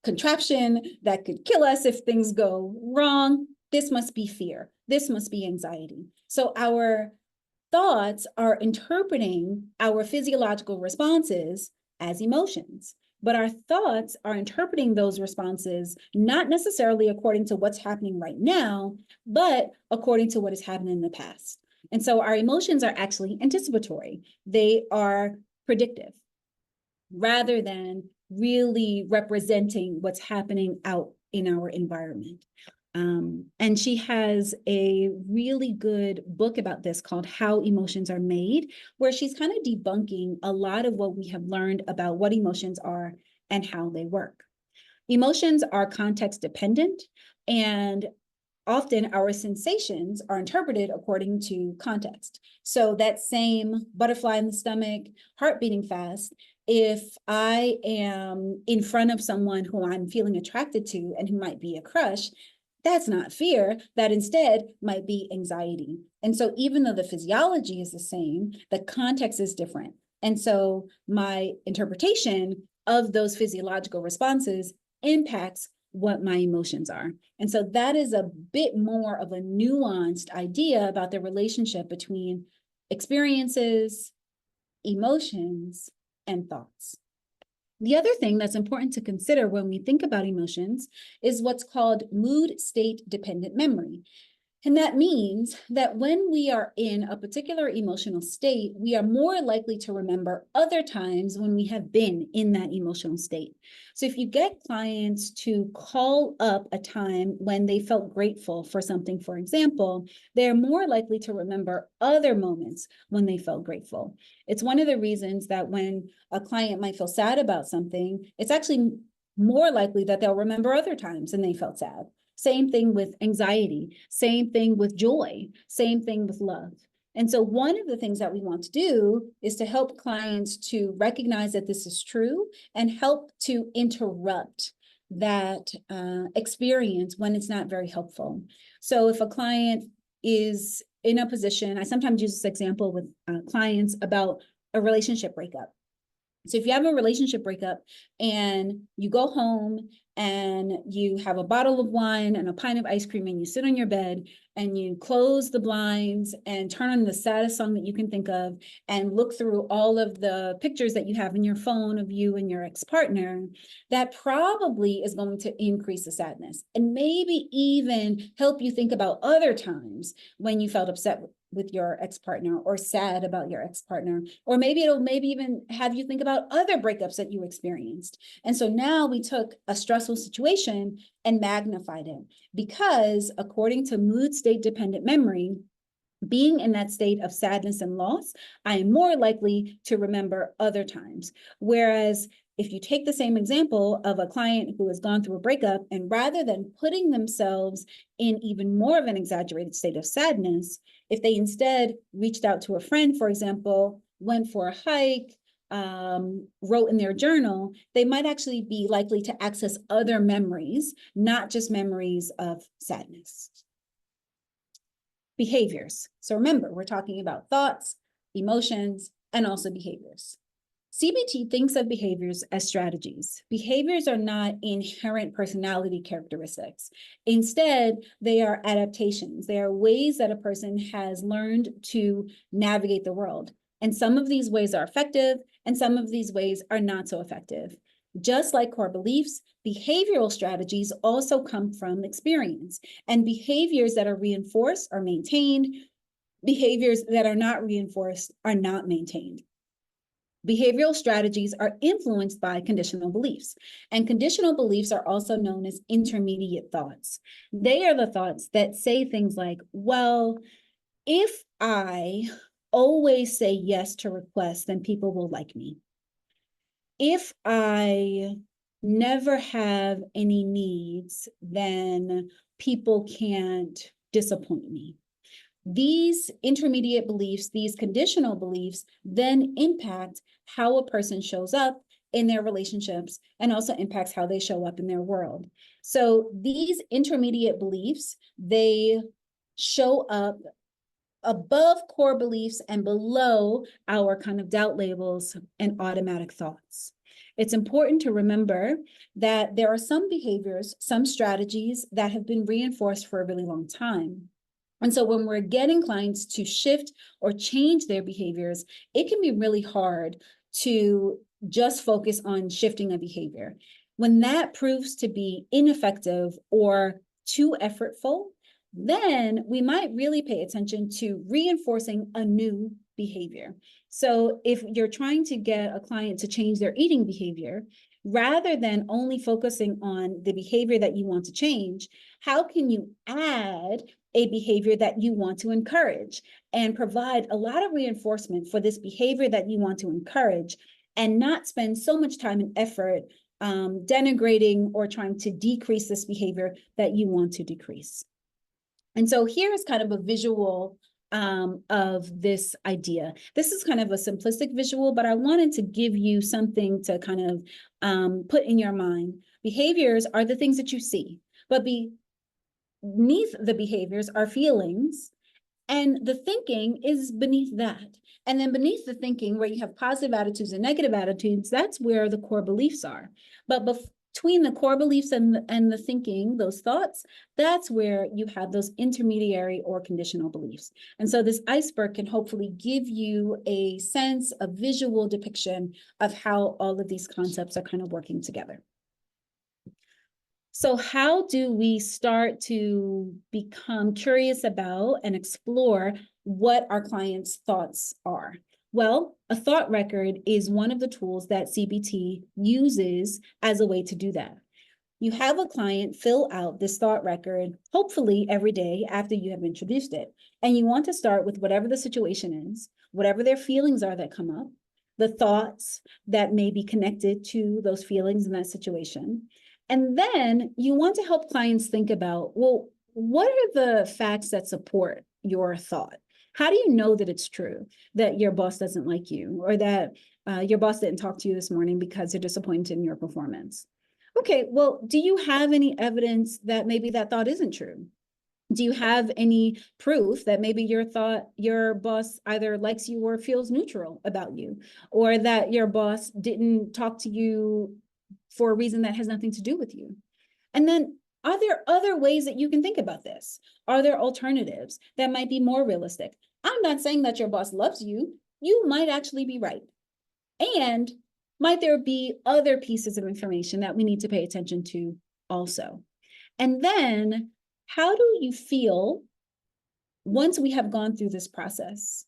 contraption that could kill us if things go wrong. This must be fear. This must be anxiety. So our thoughts are interpreting our physiological responses as emotions. But our thoughts are interpreting those responses not necessarily according to what's happening right now, but according to what has happened in the past. And so our emotions are actually anticipatory. They are predictive rather than really representing what's happening out in our environment. And she has a really good book about this called How Emotions Are Made, where she's kind of debunking a lot of what we have learned about what emotions are and how they work. Emotions are context dependent, and often our sensations are interpreted according to context. So that same butterfly in the stomach, heart beating fast, if I am in front of someone who I'm feeling attracted to and who might be a crush, that's not fear. That instead might be anxiety. And so even though the physiology is the same, the context is different. And so my interpretation of those physiological responses impacts what my emotions are. And so that is a bit more of a nuanced idea about the relationship between experiences, emotions, and thoughts. The other thing that's important to consider when we think about emotions is what's called mood state dependent memory. And that means that when we are in a particular emotional state, we are more likely to remember other times when we have been in that emotional state. So if you get clients to call up a time when they felt grateful for something, for example, they're more likely to remember other moments when they felt grateful. It's one of the reasons that when a client might feel sad about something, it's actually more likely that they'll remember other times when they felt sad. Same thing with anxiety, same thing with joy, same thing with love. And so one of the things that we want to do is to help clients to recognize that this is true and help to interrupt that experience when it's not very helpful. So if a client is in a position, I sometimes use this example with clients about a relationship breakup. So if you have a relationship breakup and you go home and you have a bottle of wine and a pint of ice cream and you sit on your bed and you close the blinds and turn on the saddest song that you can think of and look through all of the pictures that you have in your phone of you and your ex-partner, that probably is going to increase the sadness and maybe even help you think about other times when you felt upset with your ex-partner or sad about your ex-partner, or maybe it'll even have you think about other breakups that you experienced. And so now we took a stressful situation and magnified it, because according to mood state dependent memory, being in that state of sadness and loss, I am more likely to remember other times. Whereas if you take the same example of a client who has gone through a breakup, and rather than putting themselves in even more of an exaggerated state of sadness, if they instead reached out to a friend, for example, went for a hike, wrote in their journal, they might actually be likely to access other memories, not just memories of sadness. Behaviors. So remember, we're talking about thoughts, emotions, and also behaviors. CBT thinks of behaviors as strategies. Behaviors are not inherent personality characteristics. Instead, they are adaptations. They are ways that a person has learned to navigate the world. And some of these ways are effective, and some of these ways are not so effective. Just like core beliefs, behavioral strategies also come from experience, and behaviors that are reinforced are maintained. Behaviors that are not reinforced are not maintained. Behavioral strategies are influenced by conditional beliefs, and conditional beliefs are also known as intermediate thoughts. They are the thoughts that say things like, well, if I always say yes to requests, then people will like me. If I never have any needs, then people can't disappoint me. These intermediate beliefs, these conditional beliefs, then impact how a person shows up in their relationships and also impacts how they show up in their world. So these intermediate beliefs, they show up above core beliefs and below our kind of doubt labels and automatic thoughts. It's important to remember that there are some behaviors, some strategies that have been reinforced for a really long time. And so when we're getting clients to shift or change their behaviors, it can be really hard to just focus on shifting a behavior. When that proves to be ineffective or too effortful, then we might really pay attention to reinforcing a new behavior. So if you're trying to get a client to change their eating behavior, rather than only focusing on the behavior that you want to change, how can you add a behavior that you want to encourage and provide a lot of reinforcement for this behavior that you want to encourage, and not spend so much time and effort denigrating or trying to decrease this behavior that you want to decrease? And so here is kind of a visual of this idea. This is kind of a simplistic visual, but I wanted to give you something to kind of put in your mind. Behaviors are the things that you see, but beneath the behaviors are feelings, and the thinking is beneath that. And then beneath the thinking, where you have positive attitudes and negative attitudes, that's where the core beliefs are. But between the core beliefs and the thinking, those thoughts, that's where you have those intermediary or conditional beliefs. And so this iceberg can hopefully give you a sense, a visual depiction of how all of these concepts are kind of working together. So how do we start to become curious about and explore what our clients' thoughts are? Well, a thought record is one of the tools that CBT uses as a way to do that. You have a client fill out this thought record, hopefully every day after you have introduced it. And you want to start with whatever the situation is, whatever their feelings are that come up, the thoughts that may be connected to those feelings in that situation. And then you want to help clients think about, well, what are the facts that support your thought? How do you know that it's true that your boss doesn't like you, or that your boss didn't talk to you this morning because they're disappointed in your performance? Okay, well, do you have any evidence that maybe that thought isn't true? Do you have any proof that maybe your boss either likes you or feels neutral about you, or that your boss didn't talk to you for a reason that has nothing to do with you? And then, are there other ways that you can think about this? Are there alternatives that might be more realistic? I'm not saying that your boss loves you. You might actually be right. And might there be other pieces of information that we need to pay attention to also? And then, how do you feel once we have gone through this process?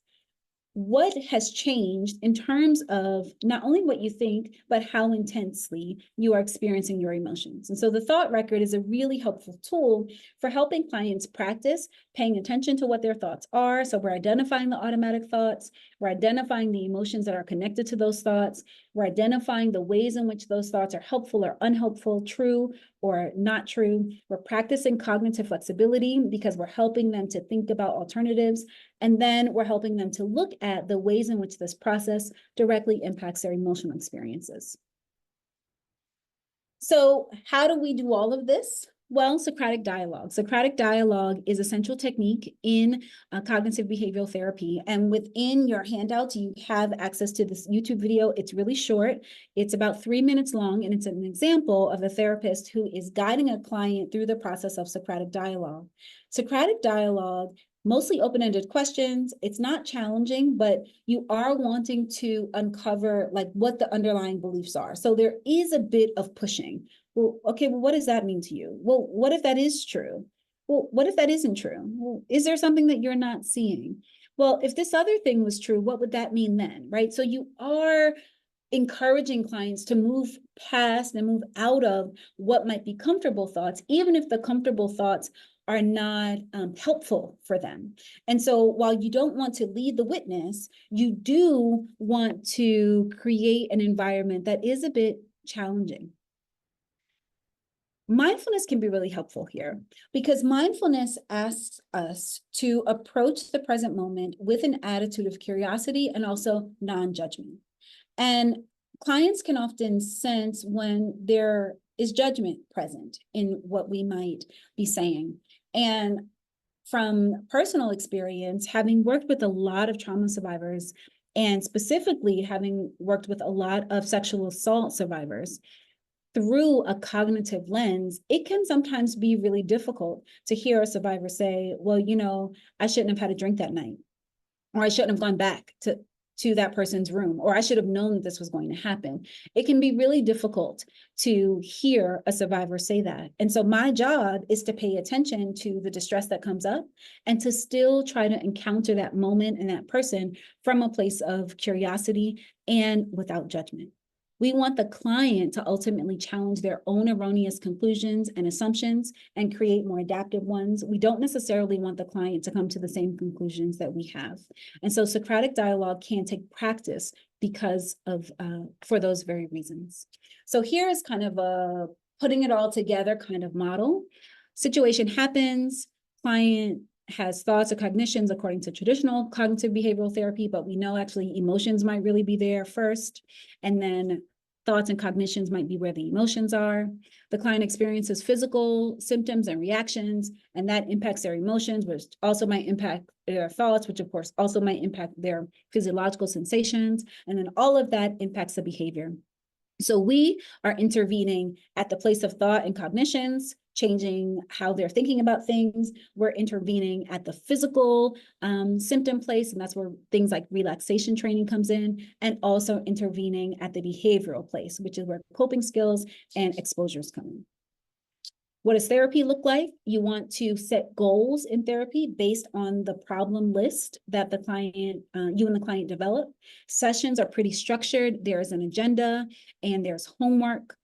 What has changed in terms of not only what you think, but how intensely you are experiencing your emotions? And so the thought record is a really helpful tool for helping clients practice paying attention to what their thoughts are. So we're identifying the automatic thoughts, we're identifying the emotions that are connected to those thoughts, we're identifying the ways in which those thoughts are helpful or unhelpful, true or not true. We're practicing cognitive flexibility because we're helping them to think about alternatives. And then we're helping them to look at the ways in which this process directly impacts their emotional experiences. So how do we do all of this? Well, Socratic dialogue. Socratic dialogue is a central technique in cognitive behavioral therapy. And within your handouts, you have access to this YouTube video. It's really short. It's about 3 minutes long, and it's an example of a therapist who is guiding a client through the process of Socratic dialogue. Socratic dialogue, mostly open-ended questions. It's not challenging, but you are wanting to uncover like what the underlying beliefs are. So there is a bit of pushing. Well, okay, well, what does that mean to you? Well, what if that is true? Well, what if that isn't true? Well, is there something that you're not seeing? Well, if this other thing was true, what would that mean then, right? So you are encouraging clients to move past and move out of what might be comfortable thoughts, even if the comfortable thoughts are not helpful for them. And so while you don't want to lead the witness, you do want to create an environment that is a bit challenging. Mindfulness can be really helpful here because mindfulness asks us to approach the present moment with an attitude of curiosity and also non-judgment. And clients can often sense when there is judgment present in what we might be saying. And from personal experience, having worked with a lot of trauma survivors, and specifically having worked with a lot of sexual assault survivors, through a cognitive lens, it can sometimes be really difficult to hear a survivor say, well, I shouldn't have had a drink that night, or I shouldn't have gone back to that person's room, or I should have known that this was going to happen. It can be really difficult to hear a survivor say that. And so my job is to pay attention to the distress that comes up and to still try to encounter that moment and that person from a place of curiosity and without judgment. We want the client to ultimately challenge their own erroneous conclusions and assumptions and create more adaptive ones. We don't necessarily want the client to come to the same conclusions that we have. And so Socratic dialogue can take practice because of, for those very reasons. So here is kind of a putting it all together kind of model. Situation happens, client has thoughts or cognitions according to traditional cognitive behavioral therapy, but we know actually emotions might really be there first. And then thoughts and cognitions might be where the emotions are. The client experiences physical symptoms and reactions, and that impacts their emotions, which also might impact their thoughts, which of course also might impact their physiological sensations. And then all of that impacts the behavior. So we are intervening at the place of thought and cognitions, changing how they're thinking about things. We're intervening at the physical symptom place, and that's where things like relaxation training comes in, and also intervening at the behavioral place, which is where coping skills and exposures come in. What does therapy look like? You want to set goals in therapy based on the problem list that the client, you and the client develop. Sessions are pretty structured. There is an agenda and there's homework.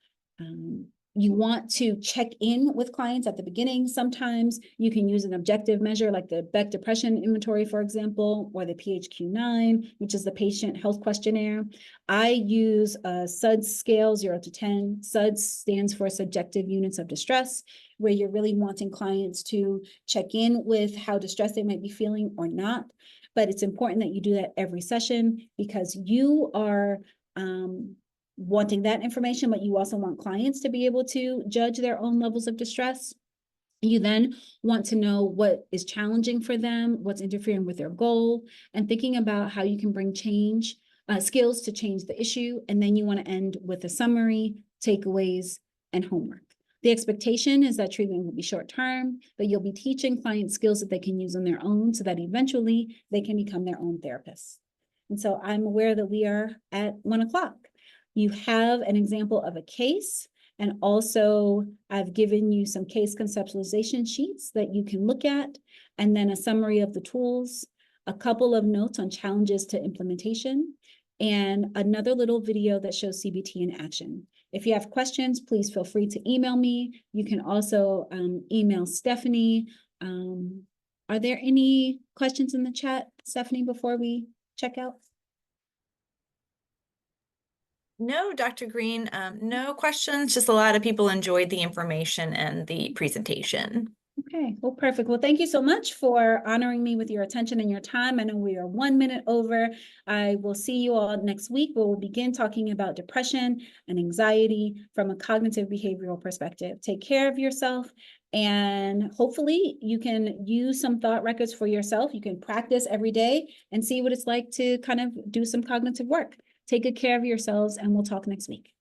You want to check in with clients at the beginning. Sometimes you can use an objective measure like the Beck Depression Inventory, for example, or the PHQ-9, which is the Patient Health Questionnaire. I use a SUDS scale, 0 to 10. SUDS stands for Subjective Units of Distress, where you're really wanting clients to check in with how distressed they might be feeling or not. But it's important that you do that every session because you are wanting that information, but you also want clients to be able to judge their own levels of distress. You then want to know what is challenging for them, what's interfering with their goal, and thinking about how you can bring change, skills to change the issue. And then you want to end with a summary, takeaways, and homework. The expectation is that treatment will be short term, but you'll be teaching clients skills that they can use on their own so that eventually they can become their own therapists. And so I'm aware that we are at 1 o'clock. You have an example of a case. And also, I've given you some case conceptualization sheets that you can look at, and then a summary of the tools, a couple of notes on challenges to implementation, and another little video that shows CBT in action. If you have questions, please feel free to email me. You can also email Stephanie. Are there any questions in the chat, Stephanie, before we check out?
No, Dr. Green, no questions. Just a lot of people enjoyed the information and the presentation.
Okay, well, perfect. Well, thank you so much for honoring me with your attention and your time. I know we are 1 minute over. I will see you all next week, where we'll begin talking about depression and anxiety from a cognitive behavioral perspective. Take care of yourself, and hopefully you can use some thought records for yourself. You can practice every day and see what it's like to kind of do some cognitive work. Take good care of yourselves, and we'll talk next week.